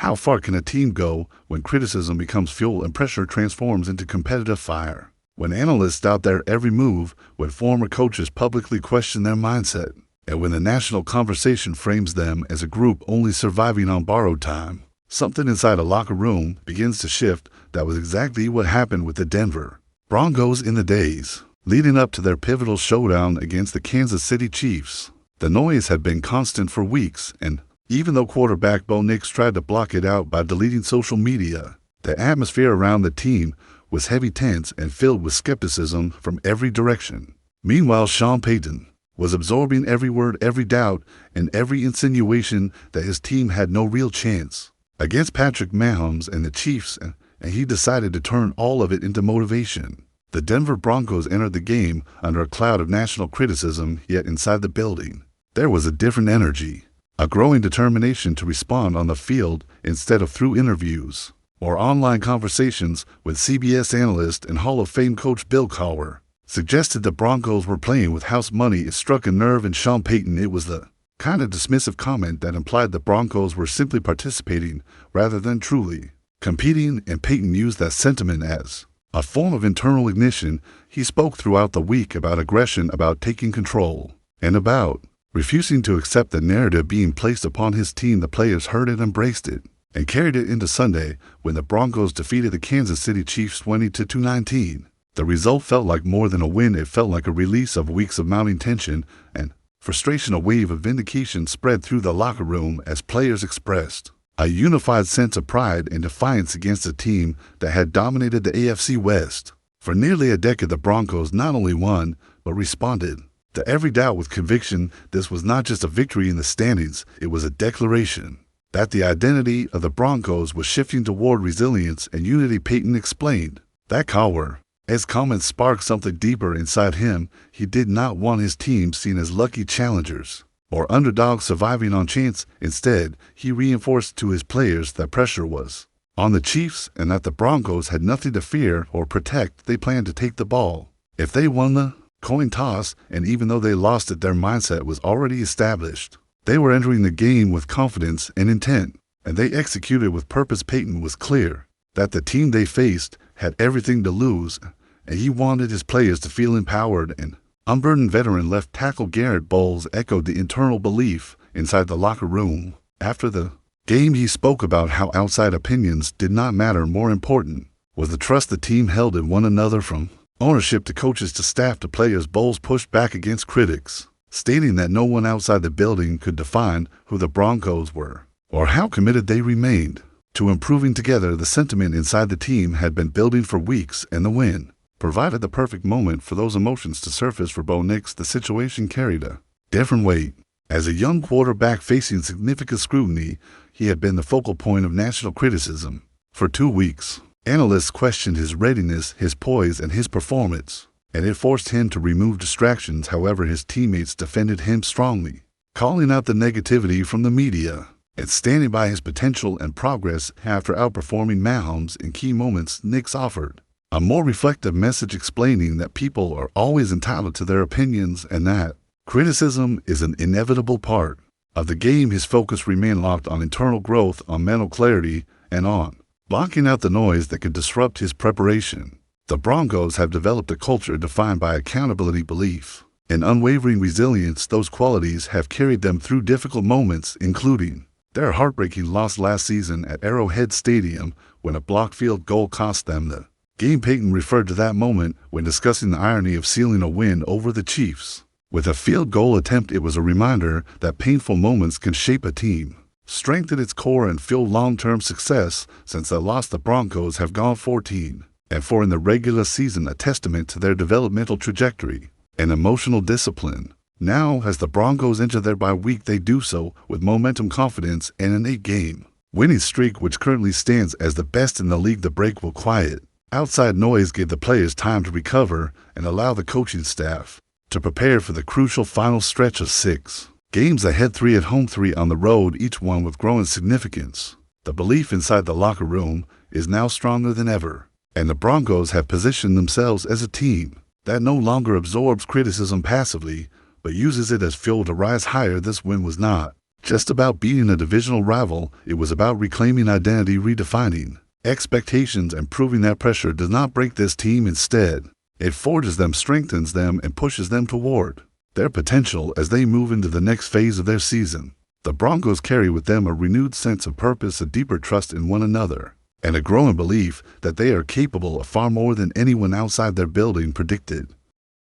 How far can a team go when criticism becomes fuel and pressure transforms into competitive fire? When analysts doubt their every move, when former coaches publicly question their mindset, and when the national conversation frames them as a group only surviving on borrowed time, something inside a locker room begins to shift. That was exactly what happened with the Denver Broncos in the days leading up to their pivotal showdown against the Kansas City Chiefs. The noise had been constant for weeks, and even though quarterback Bo Nix tried to block it out by deleting social media, the atmosphere around the team was heavy, tense, and filled with skepticism from every direction. Meanwhile, Sean Payton was absorbing every word, every doubt, and every insinuation that his team had no real chance against Patrick Mahomes and the Chiefs, and he decided to turn all of it into motivation. The Denver Broncos entered the game under a cloud of national criticism, yet inside the building, there was a different energy, a growing determination to respond on the field instead of through interviews or online conversations. With CBS analyst and Hall of Fame coach Bill Cowher suggested the Broncos were playing with house money, it struck a nerve in Sean Payton. It was the kind of dismissive comment that implied the Broncos were simply participating rather than truly competing, and Payton used that sentiment as a form of internal ignition. He spoke throughout the week about aggression, about taking control, and about refusing to accept the narrative being placed upon his team. The players heard it, embraced it, and carried it into Sunday when the Broncos defeated the Kansas City Chiefs 20-19. The result felt like more than a win. It felt like a release of weeks of mounting tension and frustration. A wave of vindication spread through the locker room as players expressed a unified sense of pride and defiance against a team that had dominated the AFC West. For nearly a decade, the Broncos not only won, but responded to every doubt with conviction. This was not just a victory in the standings, it was a declaration that the identity of the Broncos was shifting toward resilience and unity. Payton explained that Cowher's comments sparked something deeper inside him. He did not want his team seen as lucky challengers or underdogs surviving on chance. Instead, he reinforced to his players that pressure was on the Chiefs and that the Broncos had nothing to fear or protect. They planned to take the ball if they won the coin toss, and even though they lost it, their mindset was already established. They were entering the game with confidence and intent, and they executed with purpose. Payton was clear that the team they faced had everything to lose, and he wanted his players to feel empowered. And unburdened veteran left tackle Garrett Bowles echoed the internal belief inside the locker room. After the game, he spoke about how outside opinions did not matter. More important was the trust the team held in one another, from ownership to coaches to staff to players. Bowles pushed back against critics, stating that no one outside the building could define who the Broncos were or how committed they remained to improving together. The sentiment inside the team had been building for weeks, and the win provided the perfect moment for those emotions to surface. For Bo Nix, the situation carried a different weight. As a young quarterback facing significant scrutiny, he had been the focal point of national criticism. For 2 weeks, analysts questioned his readiness, his poise, and his performance, and it forced him to remove distractions. However, his teammates defended him strongly, calling out the negativity from the media and standing by his potential and progress. After outperforming Mahomes in key moments, Nix offered a more reflective message, explaining that people are always entitled to their opinions and that criticism is an inevitable part of the game. His focus remained locked on internal growth, on mental clarity, and on blocking out the noise that could disrupt his preparation. The Broncos have developed a culture defined by accountability, belief, and unwavering resilience. Those qualities have carried them through difficult moments, including their heartbreaking loss last season at Arrowhead Stadium when a blocked field goal cost them the game. Payton referred to that moment when discussing the irony of sealing a win over the Chiefs with a field goal attempt. It was a reminder that painful moments can shape a team, strengthen its core, and fuel long-term success. Since the loss, the Broncos have gone 14-4 in the regular season, a testament to their developmental trajectory and emotional discipline. Now, as the Broncos enter their bye week, they do so with momentum, confidence, and an 8-game winning streak, which currently stands as the best in the league. The break will quiet outside noise, gave the players time to recover, and allow the coaching staff to prepare for the crucial final stretch of 6 games ahead, 3 at home, 3 on the road, each one with growing significance. The belief inside the locker room is now stronger than ever, and the Broncos have positioned themselves as a team that no longer absorbs criticism passively, but uses it as fuel to rise higher. This win was not just about beating a divisional rival, it was about reclaiming identity, redefining expectations, and proving that pressure does not break this team. Instead, it forges them, strengthens them, and pushes them toward their potential as they move into the next phase of their season. The Broncos carry with them a renewed sense of purpose, a deeper trust in one another, and a growing belief that they are capable of far more than anyone outside their building predicted.